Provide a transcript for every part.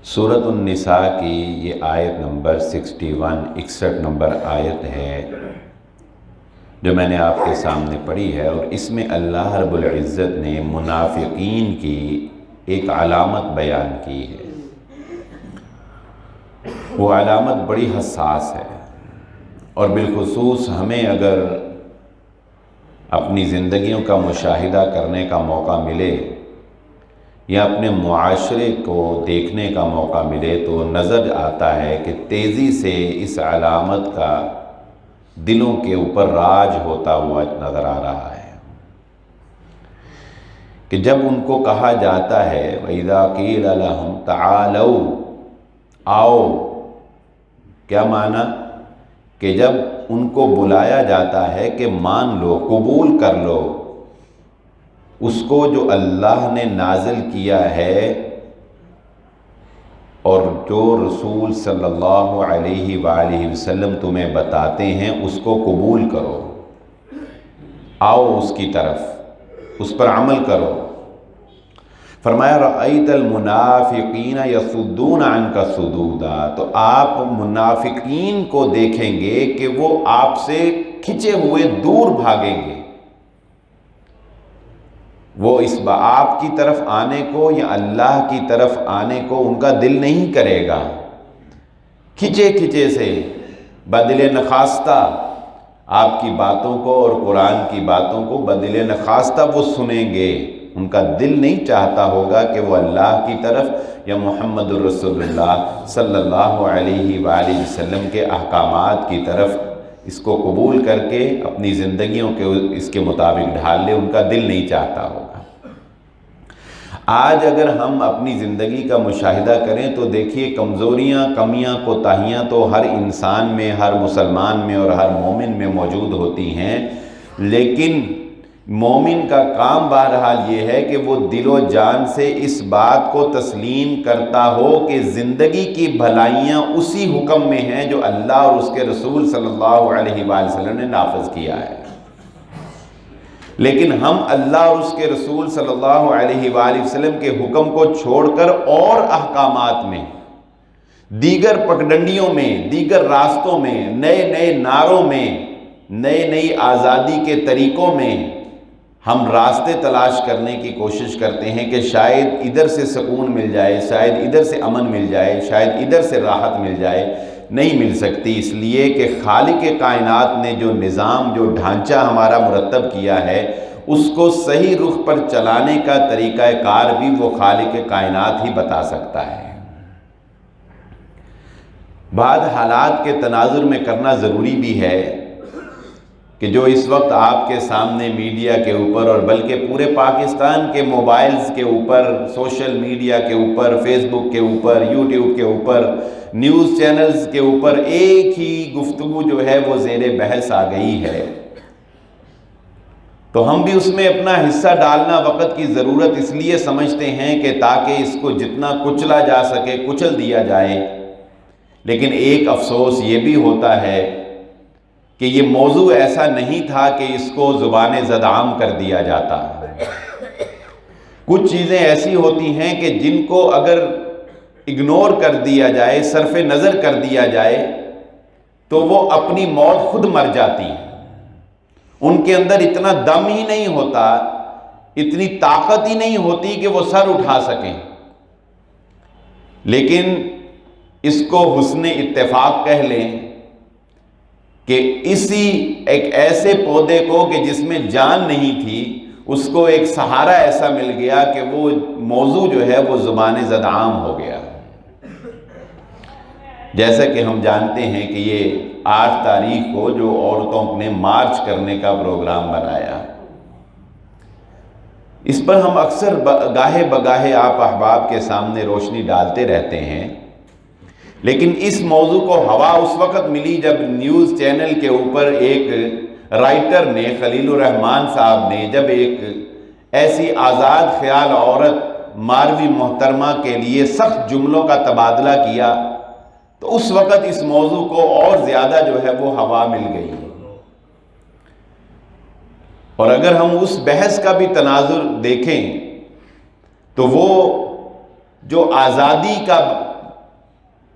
سورۃ النساء کی یہ آیت نمبر 61 نمبر آیت ہے جو میں نے آپ کے سامنے پڑھی ہے، اور اس میں اللہ رب العزت نے منافقین کی ایک علامت بیان کی ہے۔ وہ علامت بڑی حساس ہے، اور بالخصوص ہمیں اگر اپنی زندگیوں کا مشاہدہ کرنے کا موقع ملے یا اپنے معاشرے کو دیکھنے کا موقع ملے تو نظر آتا ہے کہ تیزی سے اس علامت کا دلوں کے اوپر راج ہوتا ہوا نظر آ رہا ہے کہ جب ان کو کہا جاتا ہے وَإِذَا قِيلَ لَهُمْ تَعَالَوْا آؤ، کیا معنی کہ جب ان کو بلایا جاتا ہے کہ مان لو، قبول کر لو اس کو جو اللہ نے نازل کیا ہے اور جو رسول صلی اللہ علیہ وآلہ وسلم تمہیں بتاتے ہیں اس کو قبول کرو، آؤ اس کی طرف، اس پر عمل کرو۔ فرمایا رأیت المنافقین یصدون عنک صدودا، تو آپ منافقین کو دیکھیں گے کہ وہ آپ سے کھنچے ہوئے دور بھاگیں گے، وہ اس آپ کی طرف آنے کو یا اللہ کی طرف آنے کو ان کا دل نہیں کرے گا، کھچے کھچے سے بدل نخواستہ آپ کی باتوں کو اور قرآن کی باتوں کو بدل نخواستہ وہ سنیں گے، ان کا دل نہیں چاہتا ہوگا کہ وہ اللہ کی طرف یا محمد الرسول اللہ صلی اللہ علیہ وآلہ وسلم کے احکامات کی طرف اس کو قبول کر کے اپنی زندگیوں کے اس کے مطابق ڈھال لے، ان کا دل نہیں چاہتا ہوگا۔ آج اگر ہم اپنی زندگی کا مشاہدہ کریں تو دیکھیے کمزوریاں، کمیاں، کوتاہیاں تو ہر انسان میں، ہر مسلمان میں اور ہر مومن میں موجود ہوتی ہیں، لیکن مومن کا کام بہرحال یہ ہے کہ وہ دل و جان سے اس بات کو تسلیم کرتا ہو کہ زندگی کی بھلائیاں اسی حکم میں ہیں جو اللہ اور اس کے رسول صلی اللہ علیہ وآلہ وسلم نے نافذ کیا ہے۔ لیکن ہم اللہ اور اس کے رسول صلی اللہ علیہ وآلہ وسلم کے حکم کو چھوڑ کر اور احکامات میں، دیگر پگڈنڈیوں میں، دیگر راستوں میں، نئے نئے نعروں میں، نئی نئی آزادی کے طریقوں میں ہم راستے تلاش کرنے کی کوشش کرتے ہیں کہ شاید ادھر سے سکون مل جائے، شاید ادھر سے امن مل جائے، شاید ادھر سے راحت مل جائے۔ نہیں مل سکتی، اس لیے کہ خالق کائنات نے جو نظام، جو ڈھانچہ ہمارا مرتب کیا ہے اس کو صحیح رخ پر چلانے کا طریقہ کار بھی وہ خالق کائنات ہی بتا سکتا ہے۔ بعض حالات کے تناظر میں کرنا ضروری بھی ہے کہ جو اس وقت آپ کے سامنے میڈیا کے اوپر اور بلکہ پورے پاکستان کے موبائلز کے اوپر، سوشل میڈیا کے اوپر، فیس بک کے اوپر، یوٹیوب کے اوپر، نیوز چینلز کے اوپر ایک ہی گفتگو جو ہے وہ زیر بحث آ گئی ہے، تو ہم بھی اس میں اپنا حصہ ڈالنا وقت کی ضرورت اس لیے سمجھتے ہیں کہ تاکہ اس کو جتنا کچلا جا سکے کچل دیا جائے۔ لیکن ایک افسوس یہ بھی ہوتا ہے کہ یہ موضوع ایسا نہیں تھا کہ اس کو زبان زد عام کر دیا جاتا۔ کچھ چیزیں ایسی ہوتی ہیں کہ جن کو اگر اگنور کر دیا جائے، صرف نظر کر دیا جائے تو وہ اپنی موت خود مر جاتی ہیں، ان کے اندر اتنا دم ہی نہیں ہوتا، اتنی طاقت ہی نہیں ہوتی کہ وہ سر اٹھا سکیں۔ لیکن اس کو حسن اتفاق کہہ لیں کہ اسی ایک ایسے پودے کو کہ جس میں جان نہیں تھی، اس کو ایک سہارا ایسا مل گیا کہ وہ موضوع جو ہے وہ زبان زد عام ہو گیا۔ جیسا کہ ہم جانتے ہیں کہ یہ 8 تاریخ کو جو عورتوں نے مارچ کرنے کا پروگرام بنایا، اس پر ہم اکثر گاہے بگاہے آپ احباب کے سامنے روشنی ڈالتے رہتے ہیں، لیکن اس موضوع کو ہوا اس وقت ملی جب نیوز چینل کے اوپر ایک رائٹر نے، خلیل الرحمان صاحب نے، جب ایک ایسی آزاد خیال عورت ماروی محترمہ کے لیے سخت جملوں کا تبادلہ کیا تو اس وقت اس موضوع کو اور زیادہ جو ہے وہ ہوا مل گئی۔ اور اگر ہم اس بحث کا بھی تناظر دیکھیں تو وہ جو آزادی کا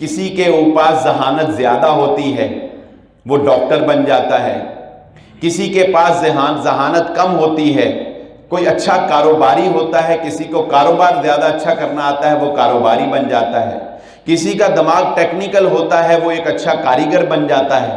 کسی کے پاس ذہانت زیادہ ہوتی ہے وہ ڈاکٹر بن جاتا ہے، کسی کے پاس ذہانت کم ہوتی ہے کوئی اچھا کاروباری ہوتا ہے، کسی کو کاروبار زیادہ اچھا کرنا آتا ہے وہ کاروباری بن جاتا ہے، کسی کا دماغ ٹیکنیکل ہوتا ہے وہ ایک اچھا کاریگر بن جاتا ہے،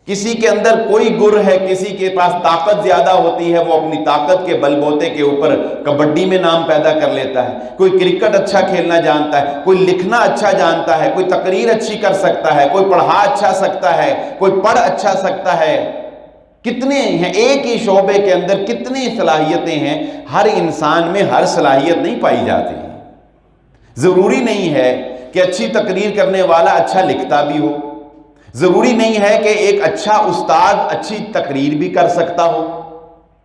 کسی کے اندر کوئی گر ہے، کسی کے پاس طاقت زیادہ ہوتی ہے وہ اپنی طاقت کے بل بوتے کے اوپر کبڈی میں نام پیدا کر لیتا ہے، کوئی کرکٹ اچھا کھیلنا جانتا ہے، کوئی لکھنا اچھا جانتا ہے، کوئی تقریر اچھی کر سکتا ہے، کوئی پڑھا اچھا سکتا ہے، کوئی پڑھ اچھا سکتا ہے۔ کتنے ہیں ایک ہی شعبے کے اندر، کتنی صلاحیتیں ہیں۔ ہر انسان میں ہر صلاحیت نہیں پائی جاتی۔ ضروری نہیں ہے کہ اچھی تقریر کرنے والا اچھا لکھتا بھی ہو، ضروری نہیں ہے کہ ایک اچھا استاد اچھی تقریر بھی کر سکتا ہو،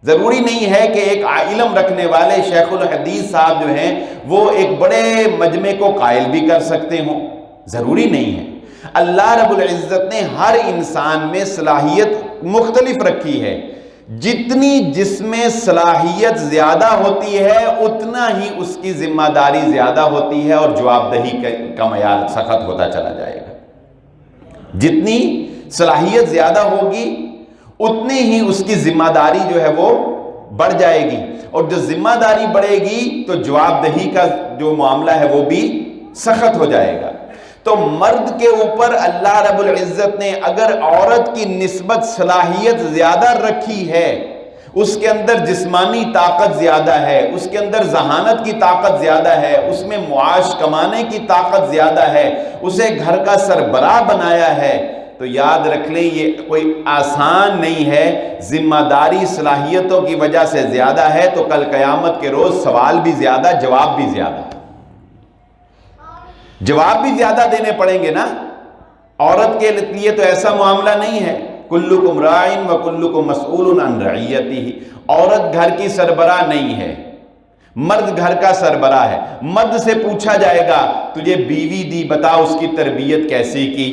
ضروری نہیں ہے کہ ایک علم رکھنے والے شیخ الحدیث صاحب جو ہیں وہ ایک بڑے مجمع کو قائل بھی کر سکتے ہوں، ضروری نہیں ہے۔ اللہ رب العزت نے ہر انسان میں صلاحیت مختلف رکھی ہے، جتنی جس میں صلاحیت زیادہ ہوتی ہے اتنا ہی اس کی ذمہ داری زیادہ ہوتی ہے اور جواب دہی کا معیار سخت ہوتا چلا جائے گا۔ جتنی صلاحیت زیادہ ہوگی اتنی ہی اس کی ذمہ داری جو ہے وہ بڑھ جائے گی، اور جو ذمہ داری بڑھے گی تو جواب دہی کا جو معاملہ ہے وہ بھی سخت ہو جائے گا۔ تو مرد کے اوپر اللہ رب العزت نے اگر عورت کی نسبت صلاحیت زیادہ رکھی ہے، اس کے اندر جسمانی طاقت زیادہ ہے، اس کے اندر ذہانت کی طاقت زیادہ ہے، اس میں معاش کمانے کی طاقت زیادہ ہے، اسے گھر کا سربراہ بنایا ہے، تو یاد رکھ لیں یہ کوئی آسان نہیں ہے۔ ذمہ داری صلاحیتوں کی وجہ سے زیادہ ہے تو کل قیامت کے روز سوال بھی زیادہ، جواب بھی زیادہ، جواب بھی زیادہ دینے پڑیں گے نا۔ عورت کے لیے تو ایسا معاملہ نہیں ہے، کلکم راعٍ وکلکم مسئول عن رعیتہ۔ عورت گھر کی سربراہ نہیں ہے، مرد گھر کا سربراہ ہے۔ مرد سے پوچھا جائے گا تجھے بیوی دی، بتا اس کی تربیت کیسی کی،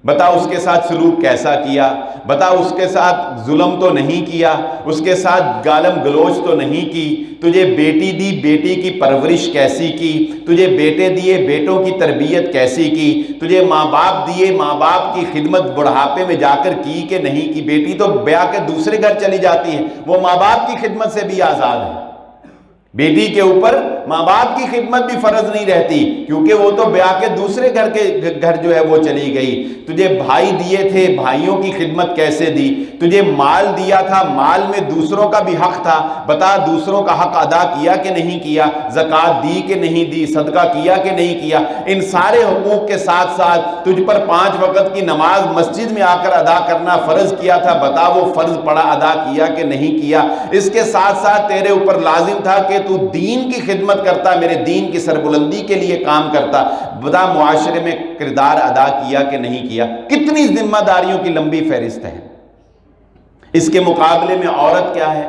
بتا اس کے ساتھ سلوک کیسا کیا، بتا اس کے ساتھ ظلم تو نہیں کیا، اس کے ساتھ گالم گلوچ تو نہیں کی، تجھے بیٹی دی بیٹی کی پرورش کیسی کی، تجھے بیٹے دیے بیٹوں کی تربیت کیسی کی، تجھے ماں باپ دیے ماں باپ کی خدمت بڑھاپے میں جا کر کی کہ نہیں کی۔ بیٹی تو بیاہ کے دوسرے گھر چلی جاتی ہے، وہ ماں باپ کی خدمت سے بھی آزاد ہے۔ بیٹی کے اوپر ماں باپ کی خدمت بھی فرض نہیں رہتی کیونکہ وہ تو بیاہ کے دوسرے گھر جو ہے وہ چلی گئی۔ تجھے بھائی دیے تھے، بھائیوں کی خدمت کیسے دی، تجھے مال دیا تھا، مال میں دوسروں کا بھی حق تھا، بتا دوسروں کا حق ادا کیا کہ نہیں کیا، زکوٰۃ دی کہ نہیں دی، صدقہ کیا کہ نہیں کیا۔ ان سارے حقوق کے ساتھ ساتھ تجھ پر 5 وقت کی نماز مسجد میں آ کر ادا کرنا فرض کیا تھا، بتا وہ فرض پڑا ادا کیا کہ نہیں کیا۔ اس کے ساتھ ساتھ تیرے اوپر لازم تھا کہ تو دین کی خدمت کرتا، میرے دین کی سربلندی کے لیے کام کرتا، بتا معاشرے میں کردار ادا کیا کہ نہیں کیا۔ کتنی ذمہ داریوں کی لمبی فہرست ہے۔ اس کے مقابلے میں عورت کیا ہے؟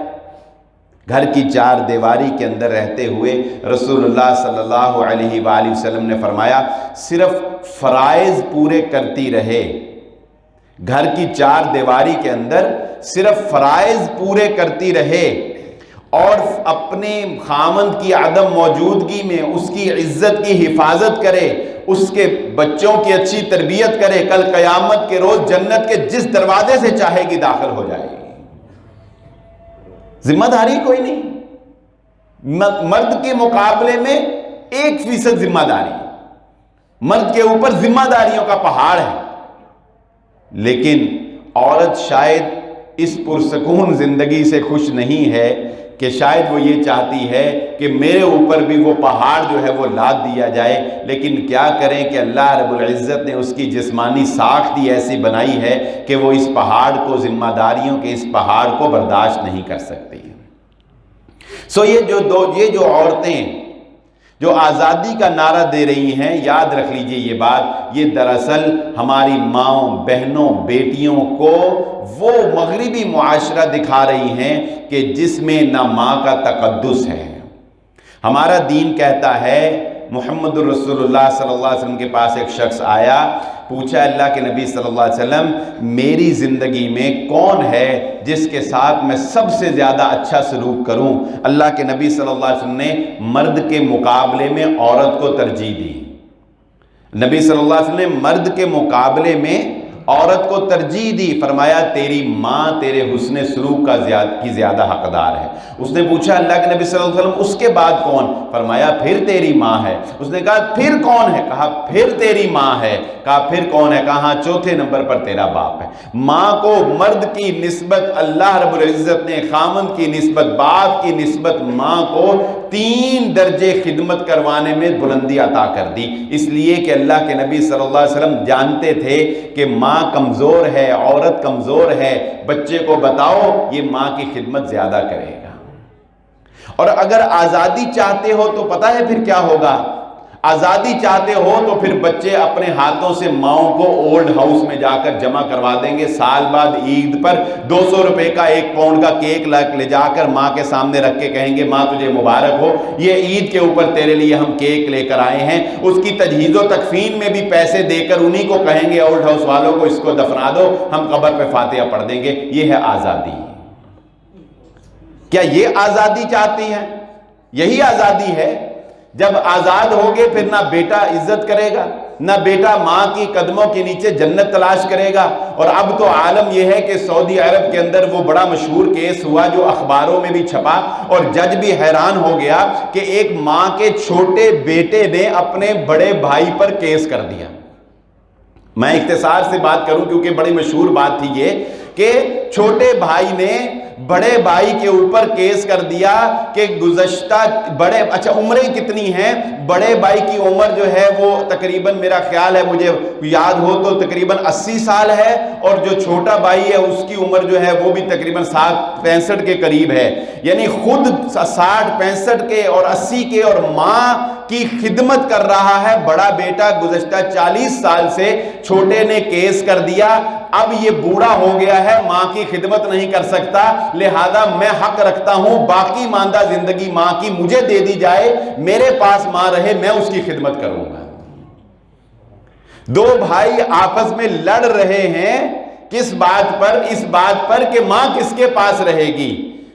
گھر کی 4 دیواری کے اندر رہتے ہوئے رسول اللہ صلی اللہ علیہ وآلہ وسلم نے فرمایا صرف فرائض پورے کرتی رہے، گھر کی 4 دیواری کے اندر صرف فرائض پورے کرتی رہے اور اپنے خامند کی عدم موجودگی میں اس کی عزت کی حفاظت کرے، اس کے بچوں کی اچھی تربیت کرے، کل قیامت کے روز جنت کے جس دروازے سے چاہے گی داخل ہو جائے گی۔ ذمہ داری کوئی نہیں، مرد کے مقابلے میں 1% ذمہ داری، مرد کے اوپر ذمہ داریوں کا پہاڑ ہے، لیکن عورت شاید اس پرسکون زندگی سے خوش نہیں ہے کہ شاید وہ یہ چاہتی ہے کہ میرے اوپر بھی وہ پہاڑ جو ہے وہ لاد دیا جائے، لیکن کیا کریں کہ اللہ رب العزت نے اس کی جسمانی ساخت ہی ایسی بنائی ہے کہ وہ اس پہاڑ کو، ذمہ داریوں کے اس پہاڑ کو برداشت نہیں کر سکتی۔ یہ جو عورتیں جو آزادی کا نعرہ دے رہی ہیں، یاد رکھ لیجئے یہ بات، یہ دراصل ہماری ماؤں، بہنوں، بیٹیوں کو وہ مغربی معاشرہ دکھا رہی ہیں کہ جس میں نہ ماں کا تقدس ہے۔ ہمارا دین کہتا ہے، محمد الرسول اللہ صلی اللہ علیہ وسلم کے پاس ایک شخص آیا، پوچھا اللہ کے نبی صلی اللہ علیہ وسلم میری زندگی میں کون ہے جس کے ساتھ میں سب سے زیادہ اچھا سلوک کروں؟ اللہ کے نبی صلی اللہ علیہ وسلم نے مرد کے مقابلے میں عورت کو ترجیح دی۔ نبی صلی اللہ علیہ وسلم نے مرد کے مقابلے میں عورت کو ترجیح دی، فرمایا تیری ماں تیرے حسن سلوک کی زیادہ حقدار ہے۔ اس نے پوچھا اللہ کے نبی صلی اللہ علیہ وسلم اس کے بعد کون؟ فرمایا پھر تیری ماں ہے۔ اس نے کہا پھر کون ہے؟ کہا پھر تیری ماں ہے۔ کہا پھر کون ہے؟ کہا چوتھے نمبر پر تیرا باپ ہے۔ ماں کو مرد کی نسبت اللہ رب العزت نے خامند کی نسبت، باپ کی نسبت ماں کو 3 درجے خدمت کروانے میں بلندی عطا کر دی، اس لیے کہ اللہ کے نبی صلی اللہ علیہ وسلم جانتے تھے کہ ماں کمزور ہے، عورت کمزور ہے، بچے کو بتاؤ یہ ماں کی خدمت زیادہ کرے گا۔ اور اگر آزادی چاہتے ہو تو پتہ ہے پھر کیا ہوگا؟ آزادی چاہتے ہو تو پھر بچے اپنے ہاتھوں سے ماؤں کو اولڈ ہاؤس میں جا کر جمع کروا دیں گے، سال بعد عید پر 200 روپے کا 1 پاؤنڈ کا کیک لے جا کر ماں کے سامنے رکھ کے کہیں گے ماں تجھے مبارک ہو، یہ عید کے اوپر تیرے لیے ہم کیک لے کر آئے ہیں۔ اس کی تجہیز و تکفین میں بھی پیسے دے کر انہی کو کہیں گے اولڈ ہاؤس والوں کو اس کو دفنا دو، ہم قبر پہ فاتحہ پڑھ دیں گے۔ یہ ہے آزادی۔ کیا یہ آزادی چاہتی ہیں؟ یہی آزادی ہے۔ جب آزاد ہوگے پھر نہ بیٹا عزت کرے گا، نہ بیٹا ماں کی قدموں کے نیچے جنت تلاش کرے گا۔ اور اب تو عالم یہ ہے کہ سعودی عرب کے اندر وہ بڑا مشہور کیس ہوا جو اخباروں میں بھی چھپا اور جج بھی حیران ہو گیا کہ ایک ماں کے چھوٹے بیٹے نے اپنے بڑے بھائی پر کیس کر دیا۔ میں اختصار سے بات کروں کیونکہ بڑی مشہور بات تھی یہ کہ چھوٹے بھائی نے بڑے بھائی کے اوپر کیس کر دیا کہ گزشتہ اچھا عمریں کتنی ہیں؟ بڑے بھائی کی عمر جو ہے وہ تقریباً میرا خیال ہے مجھے یاد ہو تو تقریباً 80 سال ہے، اور جو چھوٹا بھائی ہے اس کی عمر جو ہے وہ بھی تقریباً 65 کے قریب ہے، یعنی خود 60 65 کے اور 80 کے، اور ماں کی خدمت کر رہا ہے بڑا بیٹا گزشتہ 40 سال سے۔ چھوٹے نے کیس کر دیا، اب یہ بوڑھا ہو گیا ہے، ماں کی خدمت نہیں کر سکتا، لہذا میں حق رکھتا ہوں باقی ماندہ زندگی ماں کی مجھے دے دی جائے، میرے پاس ماں رہے، میں اس کی خدمت کروں گا۔ 2 بھائی آپس میں لڑ رہے ہیں کس بات پر؟ اس بات پر کہ ماں کس کے پاس رہے گی۔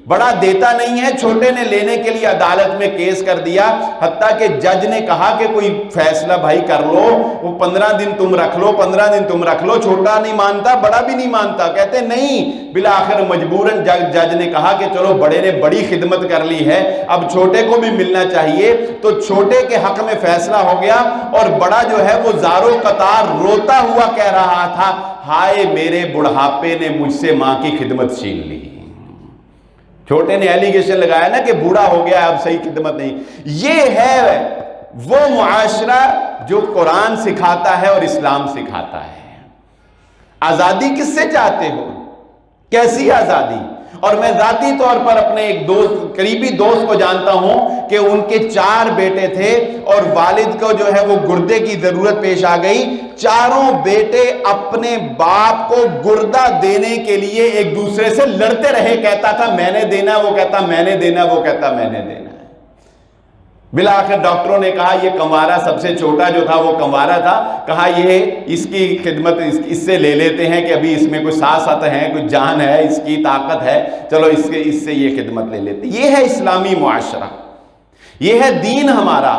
بڑا دیتا نہیں ہے، چھوٹے نے لینے کے لیے عدالت میں کیس کر دیا، حتیٰ کہ جج نے کہا کہ کوئی فیصلہ بھائی کر لو، وہ 15 دن تم رکھ لو، 15 دن تم رکھ لو۔ چھوٹا نہیں مانتا، بڑا بھی نہیں مانتا، کہتے نہیں۔ بالآخر مجبوراً جج نے کہا کہ چلو بڑے نے بڑی خدمت کر لی ہے، اب چھوٹے کو بھی ملنا چاہیے، تو چھوٹے کے حق میں فیصلہ ہو گیا، اور بڑا جو ہے وہ زارو قطار روتا ہوا کہہ رہا تھا ہائے میرے بڑھاپے نے مجھ سے ماں کی خدمت چھین لی۔ چھوٹے نے ایلیگیشن لگایا نا کہ بوڑھا ہو گیا اب صحیح خدمت نہیں۔ یہ ہے وہ معاشرہ جو قرآن سکھاتا ہے اور اسلام سکھاتا ہے۔ آزادی کس سے چاہتے ہو؟ کیسی آزادی؟ اور میں ذاتی طور پر اپنے ایک دوست، قریبی دوست کو جانتا ہوں کہ ان کے 4 بیٹے تھے اور والد کو جو ہے وہ گردے کی ضرورت پیش آ گئی، چاروں بیٹے اپنے باپ کو گردہ دینے کے لیے ایک دوسرے سے لڑتے رہے، کہتا تھا میں نے دینا، وہ کہتا میں نے دینا، وہ کہتا میں نے دینا۔ بالآخر ڈاکٹروں نے کہا یہ کنوارا سب سے چھوٹا جو تھا وہ کنوارا تھا، کہا یہ اس کی خدمت اس سے لے لیتے ہیں کہ ابھی اس میں کوئی ساتھ ہے، کوئی جان ہے، اس کی طاقت ہے، چلو اس سے یہ خدمت لے لیتے۔ یہ ہے اسلامی معاشرہ، یہ ہے دین ہمارا،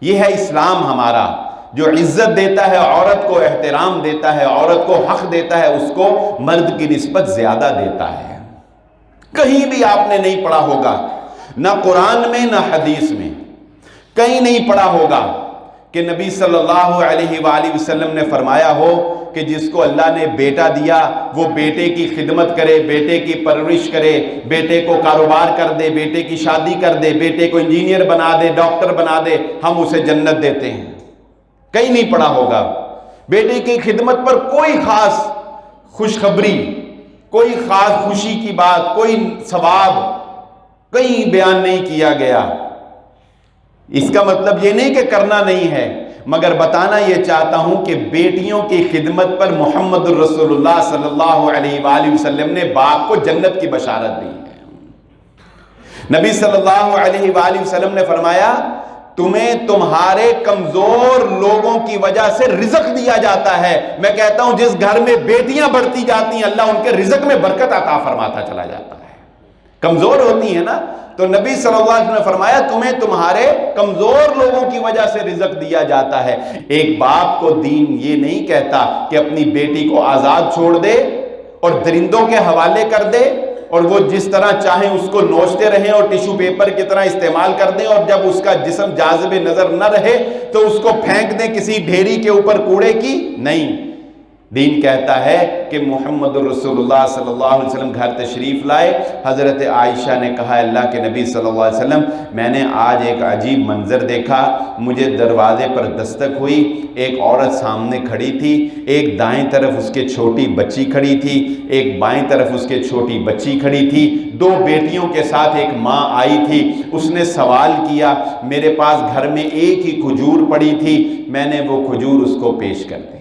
یہ ہے اسلام ہمارا، جو عزت دیتا ہے عورت کو، احترام دیتا ہے عورت کو، حق دیتا ہے اس کو مرد کی نسبت زیادہ دیتا ہے۔ کہیں بھی آپ نے نہیں پڑھا ہوگا، نہ قرآن میں نہ حدیث میں کہیں نہیں پڑھا ہوگا کہ نبی صلی اللہ علیہ وآلہ وسلم نے فرمایا ہو کہ جس کو اللہ نے بیٹا دیا وہ بیٹے کی خدمت کرے، بیٹے کی پرورش کرے، بیٹے کو کاروبار کر دے، بیٹے کی شادی کر دے، بیٹے کو انجینئر بنا دے، ڈاکٹر بنا دے، ہم اسے جنت دیتے ہیں۔ کہیں نہیں پڑھا ہوگا۔ بیٹے کی خدمت پر کوئی خاص خوشخبری، کوئی خاص خوشی کی بات، کوئی ثواب کہیں بیان نہیں کیا گیا۔ اس کا مطلب یہ نہیں کہ کرنا نہیں ہے، مگر بتانا یہ چاہتا ہوں کہ بیٹیوں کی خدمت پر محمد الرسول اللہ صلی اللہ علیہ وآلہ وسلم نے باپ کو جنت کی بشارت دی ہے۔ نبی صلی اللہ علیہ وآلہ وسلم نے فرمایا تمہیں تمہارے کمزور لوگوں کی وجہ سے رزق دیا جاتا ہے۔ میں کہتا ہوں جس گھر میں بیٹیاں بڑھتی جاتی ہیں اللہ ان کے رزق میں برکت عطا فرماتا چلا جاتا ہے۔ کمزور ہوتی ہیں نا، تو نبی صلی اللہ علیہ وسلم نے فرمایا تمہیں تمہارے کمزور لوگوں کی وجہ سے رزق دیا جاتا ہے۔ ایک باپ کو دین یہ نہیں کہتا کہ اپنی بیٹی کو آزاد چھوڑ دے اور درندوں کے حوالے کر دے اور وہ جس طرح چاہیں اس کو نوچتے رہیں اور ٹیشو پیپر کی طرح استعمال کر دیں، اور جب اس کا جسم جاذب نظر نہ رہے تو اس کو پھینک دیں کسی ڈھیری کے اوپر کوڑے کی۔ نہیں، دین کہتا ہے کہ محمد رسول اللہ صلی اللہ علیہ وسلم گھر تشریف لائے۔ حضرت عائشہ نے کہا اللہ کے نبی صلی اللہ علیہ وسلم میں نے آج ایک عجیب منظر دیکھا، مجھے دروازے پر دستک ہوئی، ایک عورت سامنے کھڑی تھی، ایک دائیں طرف اس کے چھوٹی بچی کھڑی تھی، ایک بائیں طرف اس کے چھوٹی بچی کھڑی تھی، دو بیٹیوں کے ساتھ ایک ماں آئی تھی۔ اس نے سوال کیا، میرے پاس گھر میں ایک ہی کھجور پڑی تھی، میں نے وہ کھجور اس کو پیش کر دی،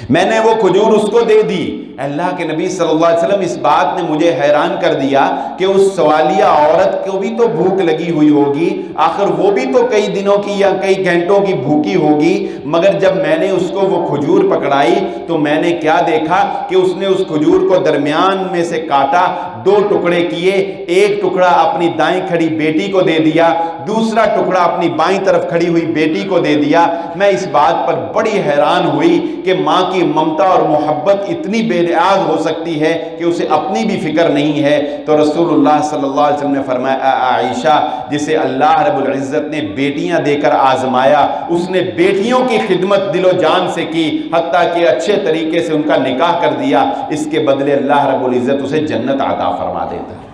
میں نے وہ کھجور اس کو دے دی۔ اللہ کے نبی صلی اللہ علیہ وسلم اس بات نے مجھے حیران کر دیا کہ اس سوالیہ عورت کو بھی تو بھوک لگی ہوئی ہوگی، آخر وہ بھی تو کئی دنوں کی یا کئی گھنٹوں کی بھوکی ہوگی، مگر جب میں نے اس کو وہ کھجور پکڑائی تو میں نے کیا دیکھا کہ اس نے اس کھجور کو درمیان میں سے کاٹا، دو ٹکڑے کیے، ایک ٹکڑا اپنی دائیں کھڑی بیٹی کو دے دیا، دوسرا ٹکڑا اپنی بائیں طرف کھڑی ہوئی بیٹی کو دے دیا۔ میں اس بات پر بڑی حیران ہوئی کہ ماں کی ممتا اور محبت اتنی بے نیاز ہو سکتی ہے کہ اسے اپنی بھی فکر نہیں ہے۔ تو رسول اللہ صلی اللہ علیہ وسلم نے فرمایا عائشہ جسے اللہ رب العزت نے بیٹیاں دے کر آزمایا، اس نے بیٹیوں کی خدمت دل و جان سے کی، حتیٰ کہ اچھے طریقے سے ان کا نکاح کر دیا، اس کے بدلے اللہ رب العزت اسے جنت عطا فرما دیتا ہے۔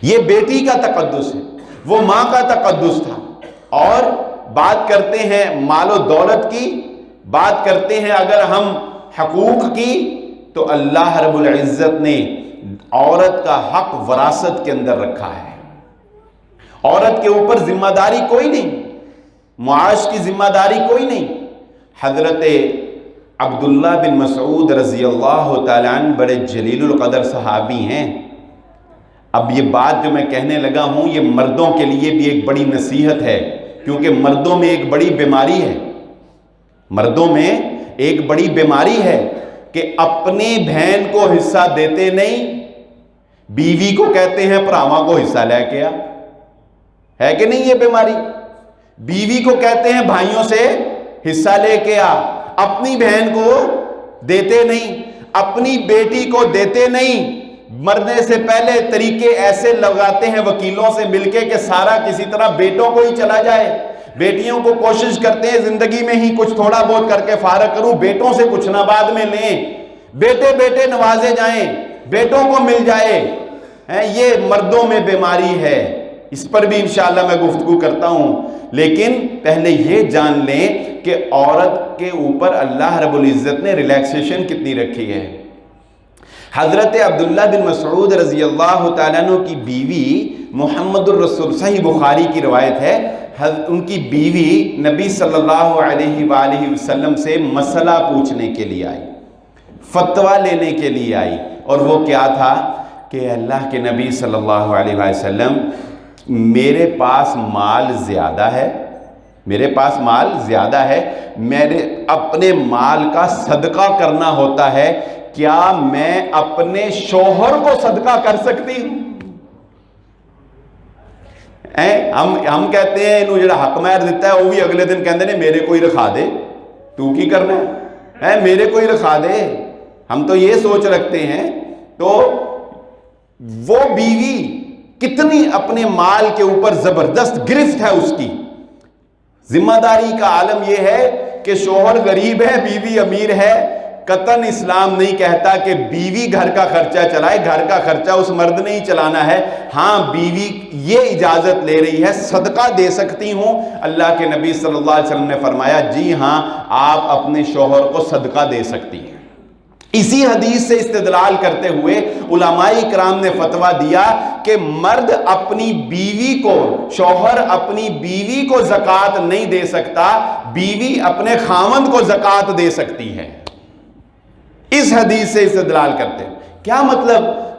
یہ بیٹی کا تقدس ہے، وہ ماں کا تقدس تھا۔ اور بات کرتے ہیں مال و دولت کی، بات کرتے ہیں اگر ہم حقوق کی، تو اللہ رب العزت نے عورت کا حق وراثت کے اندر رکھا ہے۔ عورت کے اوپر ذمہ داری کوئی نہیں، معاش کی ذمہ داری کوئی نہیں۔ حضرت عبداللہ بن مسعود رضی اللہ تعالیٰ عنہ بڑے جلیل القدر صحابی ہیں۔ اب یہ بات جو میں کہنے لگا ہوں یہ مردوں کے لیے بھی ایک بڑی نصیحت ہے، کیونکہ مردوں میں ایک بڑی بیماری ہے، مردوں میں ایک بڑی بیماری ہے کہ اپنی بہن کو حصہ دیتے نہیں، بیوی کو کہتے ہیں پراواں کو حصہ لے کے آ، ہے کہ نہیں یہ بیماری؟ بیوی کو کہتے ہیں بھائیوں سے حصہ لے کے آ، اپنی بہن کو دیتے نہیں، اپنی بیٹی کو دیتے نہیں۔ مرنے سے پہلے طریقے ایسے لگاتے ہیں وکیلوں سے مل کے کہ سارا کسی طرح بیٹوں کو ہی چلا جائے، بیٹیوں کو کوشش کرتے ہیں زندگی میں ہی کچھ تھوڑا بہت کر کے فارغ کروں، بیٹوں سے کچھ نہ بعد میں لیں، بیٹے بیٹے نوازے جائیں، بیٹوں کو مل جائے۔ یہ مردوں میں بیماری ہے، اس پر بھی انشاءاللہ میں گفتگو کرتا ہوں، لیکن پہلے یہ جان لیں کہ عورت کے اوپر اللہ رب العزت نے ریلیکسیشن کتنی رکھی ہے۔ حضرت عبداللہ بن مسعود رضی اللہ تعالیٰ عنہ کی بیوی محمد الرسول، صحیح بخاری کی روایت ہے، ان کی بیوی نبی صلی اللہ علیہ وآلہ وسلم سے مسئلہ پوچھنے کے لیے آئی، فتویٰ لینے کے لیے آئی، اور وہ کیا تھا کہ اللہ کے نبی صلی اللہ علیہ وآلہ وسلم میرے پاس مال زیادہ ہے، میرے پاس مال زیادہ ہے، میرے اپنے مال کا صدقہ کرنا ہوتا ہے، کیا میں اپنے شوہر کو صدقہ کر سکتی ہوں؟ ہم کہتے ہیں انہوں جڑا حق مہر دیتا ہے وہ بھی اگلے دن کہندے نے میرے کوئی رکھا دے، تو کی کرنا ہے میرے کوئی رکھا دے، ہم تو یہ سوچ رکھتے ہیں۔ تو وہ بیوی کتنی اپنے مال کے اوپر زبردست گرفت ہے، اس کی ذمہ داری کا عالم یہ ہے کہ شوہر غریب ہے بیوی امیر ہے، قطعاً اسلام نہیں کہتا کہ بیوی گھر کا خرچہ چلائے، گھر کا خرچہ اس مرد نے ہی چلانا ہے۔ ہاں بیوی یہ اجازت لے رہی ہے صدقہ دے سکتی ہوں، اللہ کے نبی صلی اللہ علیہ وسلم نے فرمایا جی ہاں آپ اپنے شوہر کو صدقہ دے سکتی ہیں۔ اسی حدیث سے استدلال کرتے ہوئے علماء کرام نے فتویٰ دیا کہ مرد اپنی بیوی کو، شوہر اپنی بیوی کو زکوٰۃ نہیں دے سکتا، بیوی اپنے خاوند کو زکوٰۃ دے سکتی ہے۔ اس حدیث سے استدلال کرتے ہیں کیا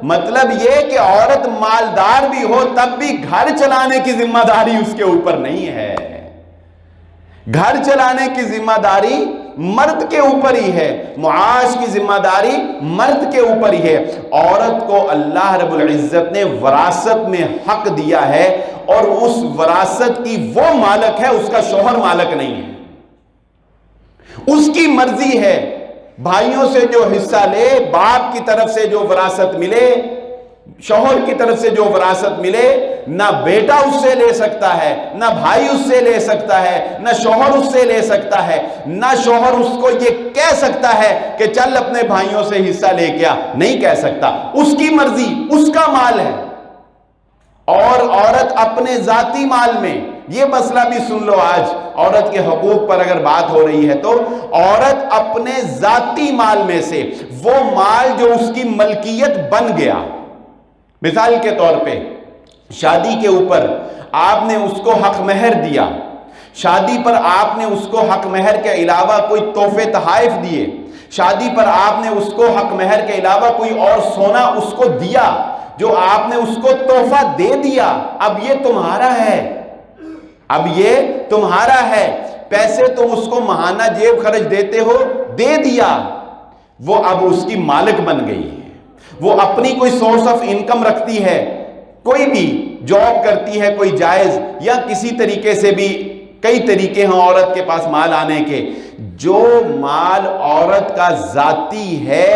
مطلب یہ کہ عورت مالدار بھی ہو تب بھی گھر چلانے کی ذمہ داری اس کے اوپر نہیں ہے، گھر چلانے کی ذمہ داری مرد کے اوپر ہی ہے، معاش کی ذمہ داری مرد کے اوپر ہی ہے۔ عورت کو اللہ رب العزت نے وراثت میں حق دیا ہے، اور اس وراثت کی وہ مالک ہے، اس کا شوہر مالک نہیں ہے۔ اس کی مرضی ہے، بھائیوں سے جو حصہ لے، باپ کی طرف سے جو وراثت ملے، شوہر کی طرف سے جو وراثت ملے، نہ بیٹا اس سے لے سکتا ہے، نہ بھائی اس سے لے سکتا ہے، نہ شوہر اس سے لے سکتا ہے، نہ شوہر اس کو یہ کہہ سکتا ہے کہ چل اپنے بھائیوں سے حصہ لے کے آ، نہیں کہہ سکتا۔ اس کی مرضی، اس کا مال ہے۔ اور عورت اپنے ذاتی مال میں، یہ مسئلہ بھی سن لو، آج عورت کے حقوق پر اگر بات ہو رہی ہے تو عورت اپنے ذاتی مال میں سے وہ مال جو اس کی ملکیت بن گیا، مثال کے طور پہ شادی کے اوپر آپ نے اس کو حق مہر دیا، شادی پر آپ نے اس کو حق مہر کے علاوہ کوئی تحفے تحائف دیے، شادی پر آپ نے اس کو حق مہر کے علاوہ کوئی اور سونا اس کو دیا، جو آپ نے اس کو تحفہ دے دیا، اب یہ تمہارا ہے، اب یہ تمہارا ہے۔ پیسے تم اس کو ماہانہ جیب خرچ دیتے ہو، دے دیا، وہ اب اس کی مالک بن گئی ہے۔ وہ اپنی کوئی سورس آف انکم رکھتی ہے، کوئی بھی جاب کرتی ہے، کوئی جائز یا کسی طریقے سے بھی، کئی طریقے ہیں عورت کے پاس مال آنے کے، جو مال عورت کا ذاتی ہے،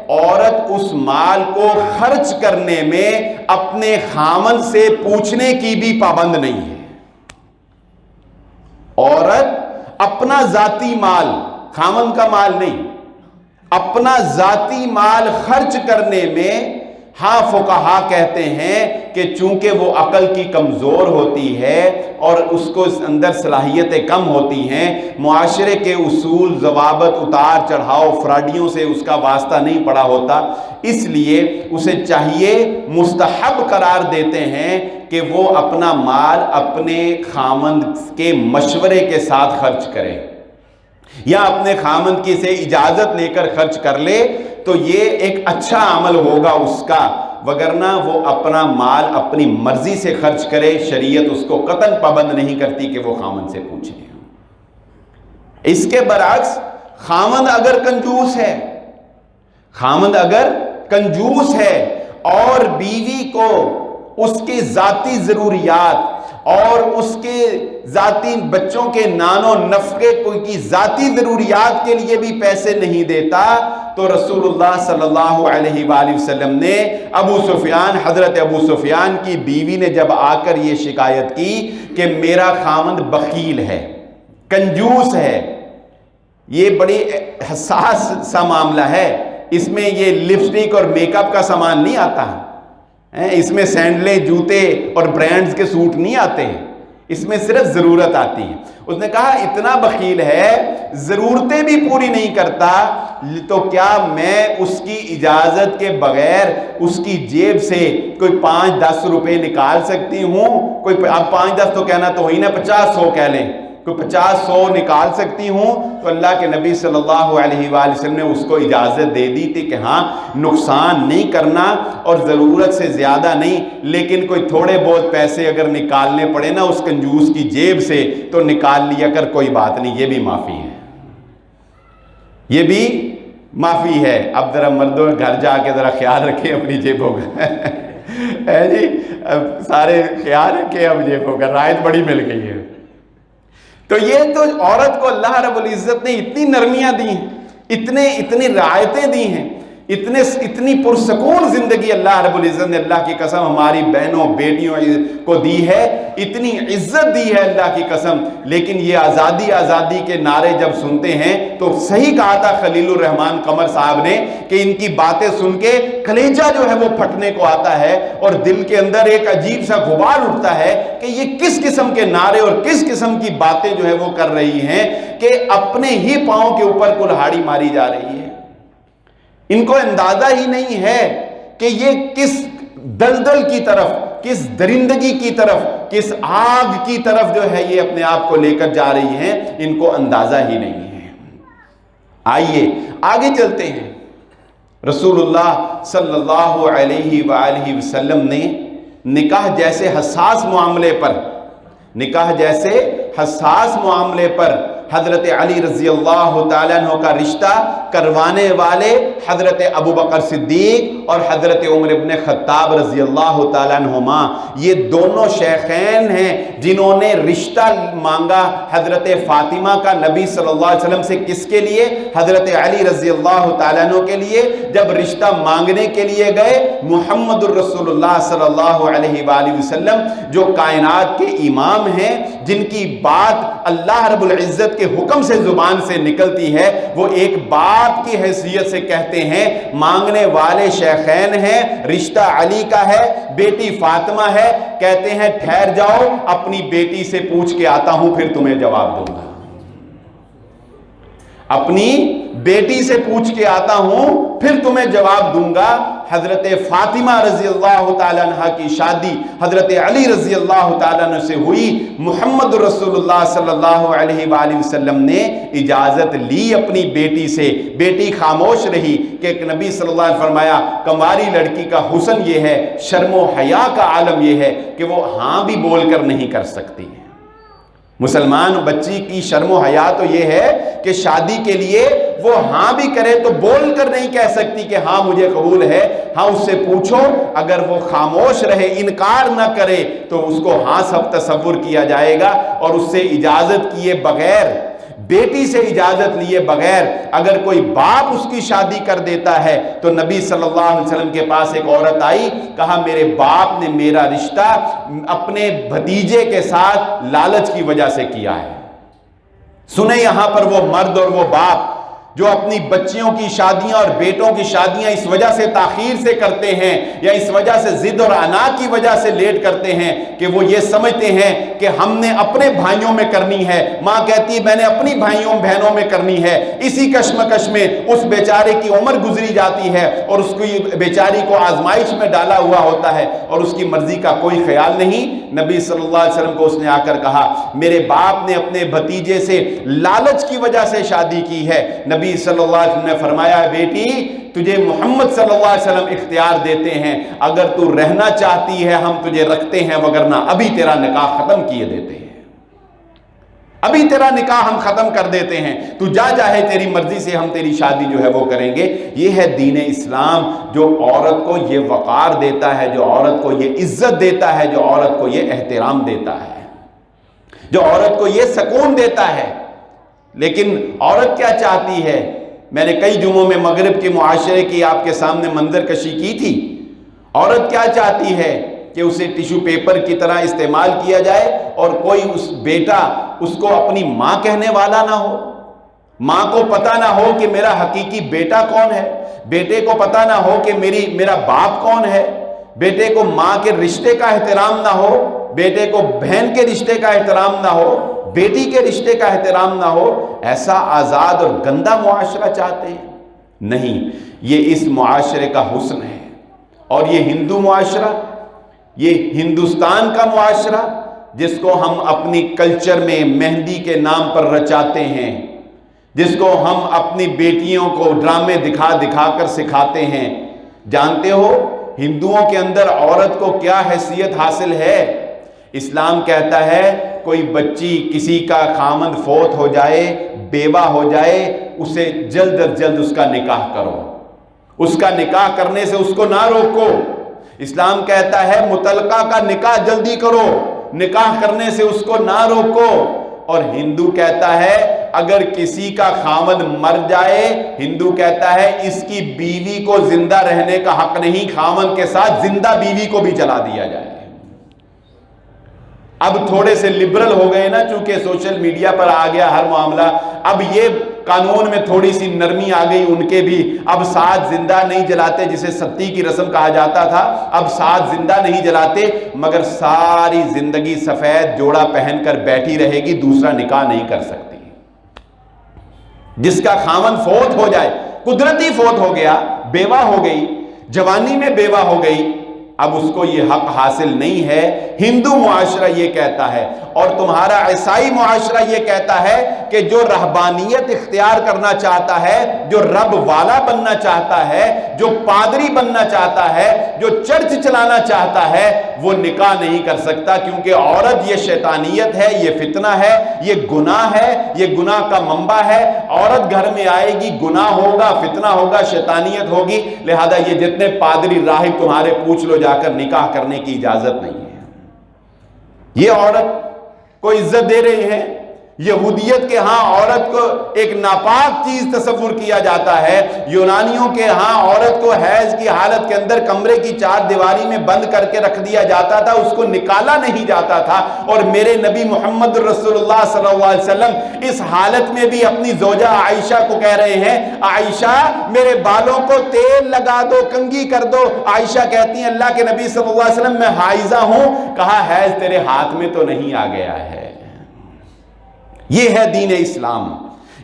عورت اس مال کو خرچ کرنے میں اپنے خامن سے پوچھنے کی بھی پابند نہیں ہے۔ عورت اپنا ذاتی مال، خامن کا مال نہیں، اپنا ذاتی مال خرچ کرنے میں، ہاں فقہا کہتے ہیں کہ چونکہ وہ عقل کی کمزور ہوتی ہے اور اس کو اس اندر صلاحیتیں کم ہوتی ہیں، معاشرے کے اصول ضوابط اتار چڑھاؤ فراڈیوں سے اس کا واسطہ نہیں پڑا ہوتا، اس لیے اسے چاہیے، مستحب قرار دیتے ہیں کہ وہ اپنا مال اپنے خامند کے مشورے کے ساتھ خرچ کرے، یا اپنے خامند کی سے اجازت لے کر خرچ کر لے، تو یہ ایک اچھا عمل ہوگا اس کا، وگرنہ وہ اپنا مال اپنی مرضی سے خرچ کرے، شریعت اس کو قطعاً پابند نہیں کرتی کہ وہ خامند سے پوچھے۔ اس کے برعکس خامند اگر کنجوس ہے، خامند اگر کنجوس ہے اور بیوی کو اس کے ذاتی ضروریات اور اس کے ذاتی بچوں کے نان و نفقے کی ذاتی ضروریات کے لیے بھی پیسے نہیں دیتا، تو رسول اللہ صلی اللہ علیہ وآلہ وسلم نے حضرت ابو سفیان کی بیوی نے جب آ کر یہ شکایت کی کہ میرا خامند بخیل ہے، کنجوس ہے، یہ بڑی حساس سا معاملہ ہے، اس میں یہ لپسٹک اور میک اپ کا سامان نہیں آتا ہے، اس میں سینڈلیں، جوتے اور برانڈز کے سوٹ نہیں آتے ہیں، اس میں صرف ضرورت آتی ہے۔ اس نے کہا اتنا بخیل ہے، ضرورتیں بھی پوری نہیں کرتا، تو کیا میں اس کی اجازت کے بغیر اس کی جیب سے کوئی 5-10 روپے نکال سکتی ہوں؟ کوئی اب 5-10 تو کہنا تو ہی نا، 50-100 کہہ لیں، کوئی 50-100 نکال سکتی ہوں؟ تو اللہ کے نبی صلی اللہ علیہ وآلہ وسلم نے اس کو اجازت دے دی تھی کہ ہاں نقصان نہیں کرنا اور ضرورت سے زیادہ نہیں، لیکن کوئی تھوڑے بہت پیسے اگر نکالنے پڑے نا اس کنجوس کی جیب سے تو نکال لیا کر، کوئی بات نہیں، یہ بھی معافی ہے، یہ بھی معافی ہے۔ اب ذرا مردوں گھر جا کے ذرا خیال رکھیں اپنی جیبوں کا ہے جی، سارے خیال رکھیں اب جیبوں کا، رعایت بڑی مل گئی ہے۔ تو یہ تو عورت کو اللہ رب العزت نے اتنی نرمیاں دی ہیں، اتنی رعایتیں دی ہیں، اتنی پرسکون زندگی اللہ رب العزت نے، اللہ کی قسم ہماری بہنوں بیٹیوں کو دی ہے، اتنی عزت دی ہے اللہ کی قسم، لیکن یہ آزادی آزادی کے نعرے جب سنتے ہیں تو صحیح کہا تھا خلیل الرحمن قمر صاحب نے کہ ان کی باتیں سن کے کلیجہ جو ہے وہ پھٹنے کو آتا ہے اور دل کے اندر ایک عجیب سا غبار اٹھتا ہے کہ یہ کس قسم کے نعرے اور کس قسم کی باتیں جو ہے وہ کر رہی ہیں کہ اپنے ہی پاؤں کے اوپر کلہاڑی ماری جا رہی ہے۔ ان کو اندازہ ہی نہیں ہے کہ یہ کس دلدل کی طرف، کس درندگی کی طرف، کس آگ کی طرف جو ہے یہ اپنے آپ کو لے کر جا رہی ہیں، ان کو اندازہ ہی نہیں ہے۔ آئیے آگے چلتے ہیں۔ رسول اللہ صلی اللہ علیہ وآلہ وسلم نے نکاح جیسے حساس معاملے پر، نکاح جیسے حساس معاملے پر حضرت علی رضی اللہ تعالیٰ عنہ کا رشتہ کروانے والے حضرت ابو بکر صدیق اور حضرت عمر ابن خطاب رضی اللہ تعالیٰ عنہما، یہ دونوں شیخین ہیں جنہوں نے رشتہ مانگا حضرت فاطمہ کا نبی صلی اللہ علیہ وسلم سے۔ کس کے لیے؟ حضرت علی رضی اللہ تعالیٰ عنہ کے لیے۔ جب رشتہ مانگنے کے لیے گئے، محمد الرسول اللہ صلی اللہ علیہ وآلہ وسلم جو کائنات کے امام ہیں، جن کی بات اللہ رب العزت کے حکم سے زبان سے نکلتی ہے، وہ ایک باپ کی حیثیت سے کہتے ہیں مانگنے والے شیخین ہیں، رشتہ علی کا ہے، بیٹی فاطمہ ہے، کہتے ہیں ٹھہر جاؤ، اپنی بیٹی سے پوچھ کے آتا ہوں پھر تمہیں جواب دوں گا۔ اپنی بیٹی سے پوچھ کے آتا ہوں پھر تمہیں جواب دوں گا۔ حضرت فاطمہ رضی اللہ تعالیٰ عنہ کی شادی حضرت علی رضی اللہ تعالیٰ عنہ سے ہوئی۔ محمد رسول اللہ صلی اللہ علیہ وآلہ وسلم نے اجازت لی اپنی بیٹی سے، بیٹی خاموش رہی کہ نبی صلی اللہ علیہ وسلم فرمایا کماری لڑکی کا حسن یہ ہے، شرم و حیا کا عالم یہ ہے کہ وہ ہاں بھی بول کر نہیں کر سکتی ہے۔ مسلمان بچی کی شرم و حیا تو یہ ہے کہ شادی کے لیے وہ ہاں بھی کرے تو بول کر نہیں کہہ سکتی کہ ہاں مجھے قبول ہے۔ ہاں اس سے پوچھو، اگر وہ خاموش رہے، انکار نہ کرے تو اس کو ہاں سب تصور کیا جائے گا، اور اس سے اجازت کیے بغیر، بیٹی سے اجازت لیے بغیر اگر کوئی باپ اس کی شادی کر دیتا ہے تو نبی صلی اللہ علیہ وسلم کے پاس ایک عورت آئی، کہا میرے باپ نے میرا رشتہ اپنے بھتیجے کے ساتھ لالچ کی وجہ سے کیا ہے۔ سنیں یہاں پر وہ مرد اور وہ باپ جو اپنی بچیوں کی شادیاں اور بیٹوں کی شادیاں اس وجہ سے تاخیر سے کرتے ہیں یا اس وجہ سے ضد اور عناد کی وجہ سے لیٹ کرتے ہیں کہ وہ یہ سمجھتے ہیں کہ ہم نے اپنے بھائیوں میں کرنی ہے، ماں کہتی میں نے اپنی بھائیوں بہنوں میں کرنی ہے، اسی کشمکش میں اس بیچارے کی عمر گزری جاتی ہے اور اس کی بیچاری کو آزمائش میں ڈالا ہوا ہوتا ہے اور اس کی مرضی کا کوئی خیال نہیں۔ نبی صلی اللہ علیہ وسلم کو اس نے آ کر کہا میرے باپ نے اپنے بھتیجے سے لالچ کی وجہ سے شادی کی ہے۔ نبی صلی اللہ علیہ وسلم نے فرمایا بیٹی تجھے محمد صلی اللہ علیہ وسلم اختیار دیتے ہیں، اگر تو رہنا چاہتی ہے ہم تجھے رکھتے ہیں، وگرنہ ابھی تیرا نکاح ختم کیے دیتے ہیں، ابھی تیرا نکاح ہم ختم کر دیتے ہیں، تو جا چاہے تیری مرضی سے ہم تیری شادی جو ہے وہ کریں گے۔ یہ ہے دین اسلام جو عورت کو یہ وقار دیتا ہے، جو عورت کو یہ عزت دیتا ہے، جو عورت کو یہ احترام دیتا ہے، جو عورت کو یہ سکون دیتا ہے۔ لیکن عورت کیا چاہتی ہے؟ میں نے کئی جمعوں میں مغرب کے معاشرے کی آپ کے سامنے منظر کشی کی تھی۔ عورت کیا چاہتی ہے کہ اسے ٹیشو پیپر کی طرح استعمال کیا جائے اور کوئی اس بیٹا اس کو اپنی ماں کہنے والا نہ ہو، ماں کو پتہ نہ ہو کہ میرا حقیقی بیٹا کون ہے، بیٹے کو پتہ نہ ہو کہ میرا باپ کون ہے، بیٹے کو ماں کے رشتے کا احترام نہ ہو، بیٹے کو بہن کے رشتے کا احترام نہ ہو، بیٹی کے رشتے کا احترام نہ ہو۔ ایسا آزاد اور گندا معاشرہ چاہتے ہیں؟ نہیں، یہ اس معاشرے کا حسن ہے۔ اور یہ ہندو معاشرہ، یہ ہندوستان کا معاشرہ جس کو ہم اپنی کلچر میں مہندی کے نام پر رچاتے ہیں، جس کو ہم اپنی بیٹیوں کو ڈرامے دکھا دکھا کر سکھاتے ہیں، جانتے ہو ہندوؤں کے اندر عورت کو کیا حیثیت حاصل ہے؟ اسلام کہتا ہے کوئی بچی کسی کا خامند فوت ہو جائے، بیوہ ہو جائے، اسے جلد از جلد اس کا نکاح کرو، اس کا نکاح کرنے سے اس کو نہ روکو۔ اسلام کہتا ہے مطلقہ کا نکاح جلدی کرو، نکاح کرنے سے اس کو نہ روکو۔ اور ہندو کہتا ہے اگر کسی کا خامند مر جائے، ہندو کہتا ہے اس کی بیوی کو زندہ رہنے کا حق نہیں، خامند کے ساتھ زندہ بیوی کو بھی جلا دیا جائے۔ اب تھوڑے سے لبرل ہو گئے نا، چونکہ سوشل میڈیا پر آ گیا ہر معاملہ، اب یہ قانون میں تھوڑی سی نرمی آ گئی ان کے بھی، اب ساتھ زندہ نہیں جلاتے، جسے ستی کی رسم کہا جاتا تھا، اب ساتھ زندہ نہیں جلاتے، مگر ساری زندگی سفید جوڑا پہن کر بیٹھی رہے گی، دوسرا نکاح نہیں کر سکتی۔ جس کا خامن فوت ہو جائے، قدرتی فوت ہو گیا، بیوہ ہو گئی، جوانی میں بیوہ ہو گئی، اب اس کو یہ حق حاصل نہیں ہے۔ ہندو معاشرہ یہ کہتا ہے اور تمہارا عیسائی معاشرہ یہ کہتا ہے کہ جو رہبانیت اختیار کرنا چاہتا ہے، جو رب والا بننا چاہتا ہے، جو پادری بننا چاہتا ہے، جو چرچ چلانا چاہتا ہے، وہ نکاح نہیں کر سکتا، کیونکہ عورت یہ شیطانیت ہے، یہ فتنہ ہے، یہ گناہ ہے، یہ گناہ کا منبع ہے۔ عورت گھر میں آئے گی، گناہ ہوگا، فتنہ ہوگا، شیطانیت ہوگی، لہذا یہ جتنے پادری راہب تمہارے پوچھ لو جا کر، نکاح کرنے کی اجازت نہیں ہے۔ یہ عورت کو عزت دے رہے ہیں۔ یہودیت کے ہاں عورت کو ایک ناپاک چیز تصور کیا جاتا ہے، یونانیوں کے ہاں عورت کو حیض کی حالت کے اندر کمرے کی چار دیواری میں بند کر کے رکھ دیا جاتا تھا، اس کو نکالا نہیں جاتا تھا۔ اور میرے نبی محمد رسول اللہ صلی اللہ علیہ وسلم اس حالت میں بھی اپنی زوجہ عائشہ کو کہہ رہے ہیں، عائشہ میرے بالوں کو تیل لگا دو، کنگھی کر دو۔ عائشہ کہتی ہیں اللہ کے نبی صلی اللہ علیہ وسلم میں حائضہ ہوں۔ کہا حیض تیرے ہاتھ میں تو نہیں آ گیا ہے۔ یہ ہے دین اسلام،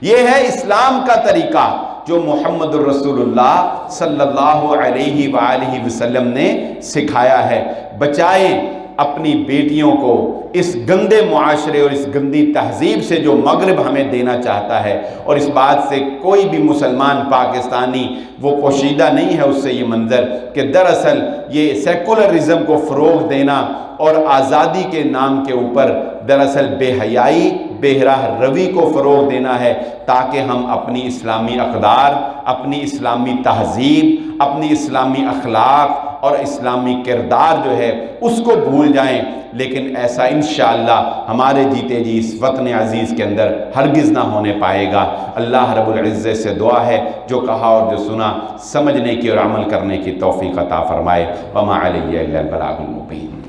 یہ ہے اسلام کا طریقہ جو محمد الرسول اللہ صلی اللہ علیہ وآلہ وسلم نے سکھایا ہے۔ بچائیں اپنی بیٹیوں کو اس گندے معاشرے اور اس گندی تہذیب سے جو مغرب ہمیں دینا چاہتا ہے، اور اس بات سے کوئی بھی مسلمان پاکستانی وہ پوشیدہ نہیں ہے اس سے یہ منظر کہ دراصل یہ سیکولرزم کو فروغ دینا اور آزادی کے نام کے اوپر دراصل بے حیائی، بے راہ روی کو فروغ دینا ہے، تاکہ ہم اپنی اسلامی اقدار، اپنی اسلامی تہذیب، اپنی اسلامی اخلاق اور اسلامی کردار جو ہے اس کو بھول جائیں۔ لیکن ایسا انشاءاللہ ہمارے جیتے جی اس وطن عزیز کے اندر ہرگز نہ ہونے پائے گا۔ اللہ رب العزت سے دعا ہے جو کہا اور جو سنا سمجھنے کی اور عمل کرنے کی توفیق عطا فرمائے۔ وما علیہ الا البلاغ المبین۔